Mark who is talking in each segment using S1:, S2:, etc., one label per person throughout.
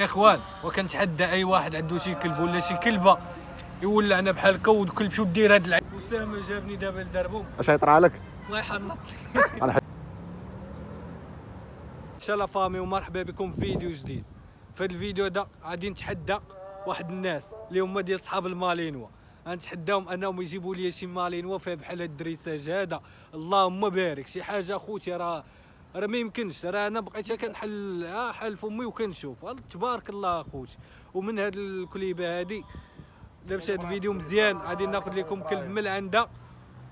S1: اخوان وكنتحدى اي واحد عنده شي كلب ولا شي كلبه يولعنا بحال هكا والكلب شو دير هاد العيب. اسامه جابني دابا لدربو
S2: اش يطرى لك؟
S1: الله يحنط شالا فامي ومرحبا بكم في فيديو جديد. في هذا الفيديو هذا غادي نتحدى واحد الناس اللي هما ديال صحاب المالينوا، غنتحداهم انهم يجيبوا لي شي مالينوا فيها بحال هاد الدريساج هذا. اللهم بارك شي حاجه اخوتي، راه ما يمكنش، راه انا بقيت كنحل حال فمي وكنشوف تبارك الله اخوتي. ومن هاد الكليبه هادي الا مشى هاد الفيديو مزيان غادي ناخذ لكم كلب من عندها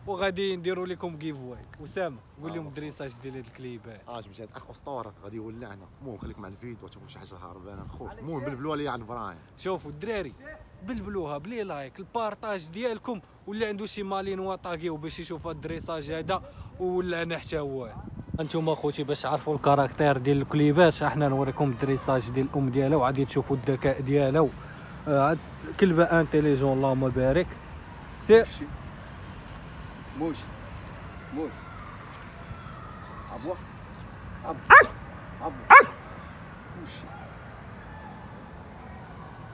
S1: وغادي نديروا لكم جيف واي. اسامه قول لهم الدريساج ديال هاد الكليبات.
S2: مشى هاد الاخ اسطوره غادي يولعنا. المهم خليك مع الفيديو تشوفوا شي حاجه هربانه نخوف. المهم بلبلوا لي عند براين.
S1: شوفوا الدراري بلبلوها بلي لايك البارطاج ديالكم، واللي عنده شي مالين طاغيو باش يشوف هاد الدريساج هذا ولا انا حتى هو. انتم اخوتي باش تعرفوا الكاركتير ديال الكليبات احنا نوريكم الدريساج ديال الام ديالها وغادي تشوفوا الذكاء ديالها. كلبه انتيليجون اللهم بارك. سير
S3: موش ابوا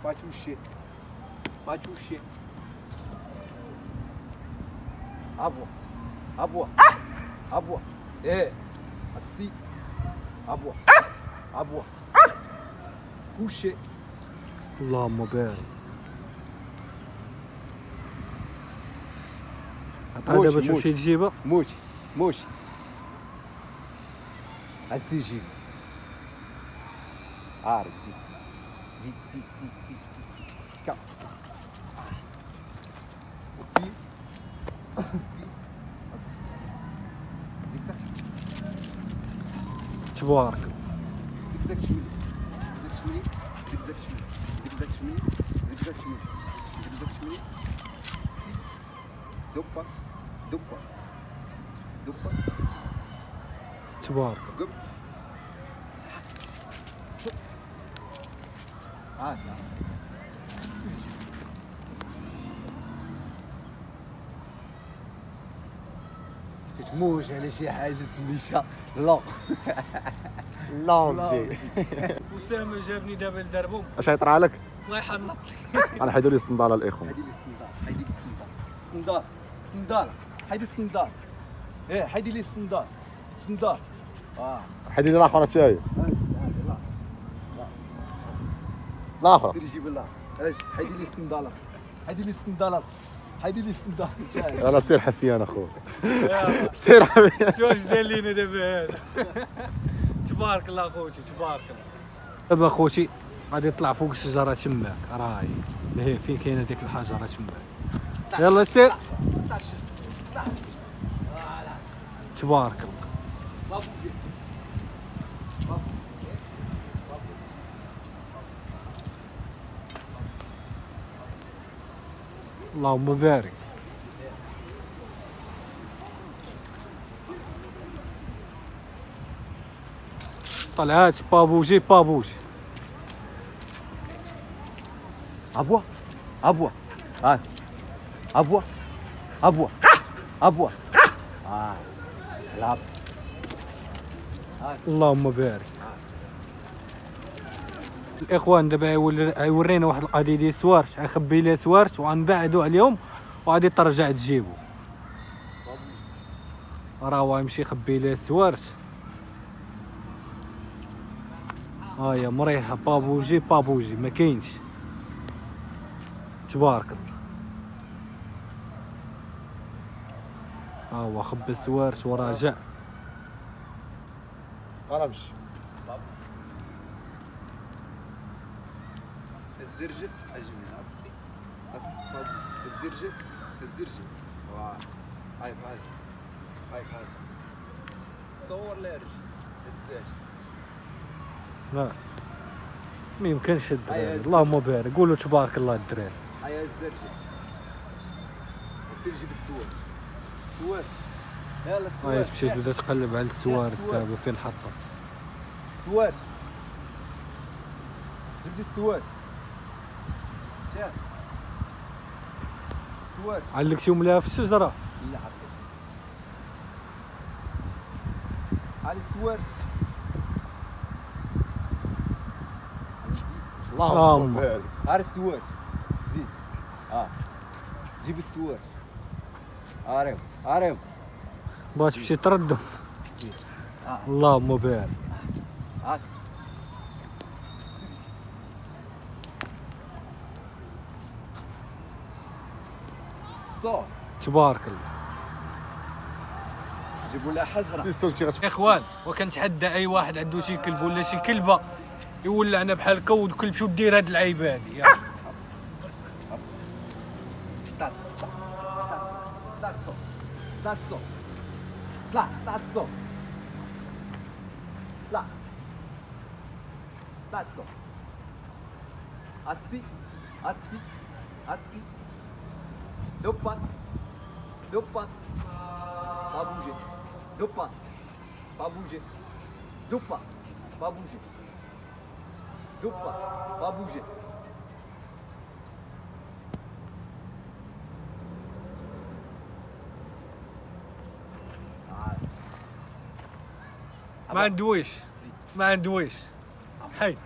S3: موشي باتوشي ابوا ايه اسي ابوا كوشي.
S1: اللهم بارك. هذا باش تمشي تجيبها
S3: موشي اسيجي عارف زي كا وبي زيكزاك
S1: تبارك.
S3: زيكزاك شميلي زيكزاك شميلي سي دوبا
S1: تبارك.
S3: قف شوف عاد كتموج على شي حاجه سميتها لا
S2: لونجي.
S1: اسامه جابني دابا لدربو
S2: اش يطرى لك؟
S1: الله يحنط
S2: انا حيدوا لي الصنداله الاخوان.
S3: حيدي لي الصندال حيدي الصندال ايه حيدي لي الصندال
S2: حيدي لي الاخر تاعي الاخر
S3: سير جيب الله ايش حيدي لي الصندال تاعي
S2: انا سير حفيان اخويا سير حفيان.
S1: شو اش دار لينا دابا هذا تبارك الله اخوتي تبارك الله. دابا اخوتي غادي يطلع فوق الشجره تماك، راهي هي فين كاينه ديك الحجره تماك. يلا سير تبارك الله. اللهم بارك. طلعات بابوجي
S3: ابوا هاي ابوا لعب
S1: اللهم بارك. الاخوان دابا يورينا واحد القضيه ديال سوارت، غنخبي ليه سوارت وغنبعدوا عليهم وغادي ترجع تجيبو. راه هو يمشي يخبي ليه سوارت. هيا مريحه بابوجي ما كاينش. تبارك الله. ها هو خبى السوارت وراجع.
S2: انا مشي
S3: الزرجل اجني اسي الزرجل هاي بحال صور لي رجل الزاج
S1: لا ما يمكنش الدراري. اللهم بارك. قولوا تبارك الله الدراري.
S3: هيا الزرجل بالسوار يلا
S1: هاي تمشي تبدا تقلب على السوار دابا فين حطها.
S3: سوار جيب لي السوار شاف سوار
S1: علقتيهم ليها في الشجره.
S3: لا حطيت على السوار
S1: اللهم
S2: بارك.
S3: غير السواش زيد جيب السواش اريو اريو
S1: بغات تمشي تردم. اللهم بارك.
S3: هاك صور
S1: تبارك الله.
S3: جيبوا لها حجره
S2: صوتي
S1: يا اخوان، وكنتحدى اي واحد عنده شي كلب ولا شي كلبه يولعنا بحال هكا والكلب شو دير هاد العيبه هادي.
S3: طاسو طاسو طاسو طلع طاسو طلع طاسو اسي اسي اسي دوبات دوبات pas bouger دوبات pas bouger دوبات pas bouger دوبات pas bouger
S1: ما ندويش ما ندويش حي.